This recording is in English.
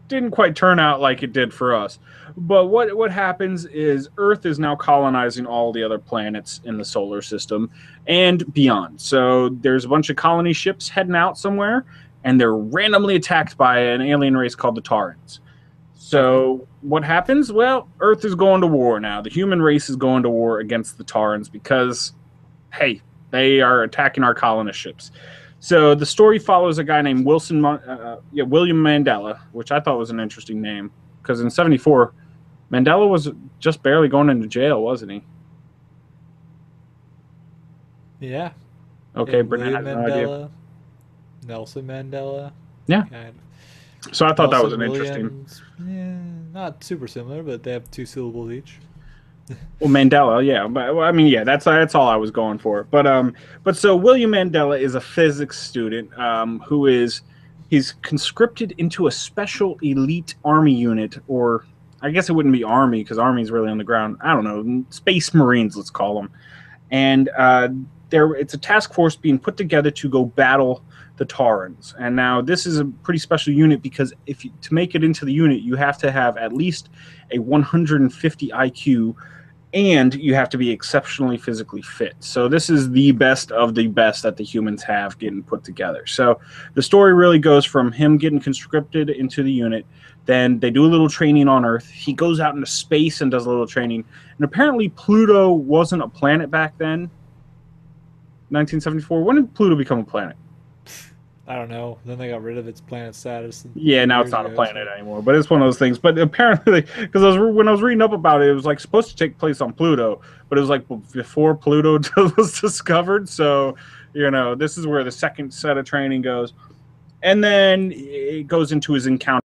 Didn't quite turn out like it did for us. But what happens is Earth is now colonizing all the other planets in the solar system and beyond. So there's a bunch of colony ships heading out somewhere, and they're randomly attacked by an alien race called the Tarans. So what happens? Well, Earth is going to war now. The human race is going to war against the Tarans because, hey, they are attacking our colonist ships. So the story follows a guy named William Mandela, which I thought was an interesting name because in '74, Mandela was just barely going into jail, wasn't he? Yeah. Okay, Yeah, Brennan William has no idea. Mandela, Nelson Mandela, Yeah, kind so I thought that was Nelson an interesting. Williams. Yeah, not super similar, but they have two syllables each. Well, Mandela, yeah, but well, I mean, yeah, that's all I was going for. But so William Mandela is a physics student he's conscripted into a special elite army unit, or I guess it wouldn't be army because army is really on the ground. I don't know, space marines, let's call them. And it's a task force being put together to go battle the Tarans. And now this is a pretty special unit because to make it into the unit, you have to have at least a 150 IQ and you have to be exceptionally physically fit. So this is the best of the best that the humans have getting put together. So the story really goes from him getting conscripted into the unit. Then they do a little training on Earth. He goes out into space and does a little training. And apparently Pluto wasn't a planet back then, 1974. When did Pluto become a planet? I don't know. Then they got rid of its planet status a Yeah, few now it's years not a ago. planet So anymore, but it's one of those things. But apparently, because when I was reading up about it, it was like supposed to take place on Pluto, but it was like before Pluto was discovered. So, this is where the second set of training goes, and then it goes into his encounter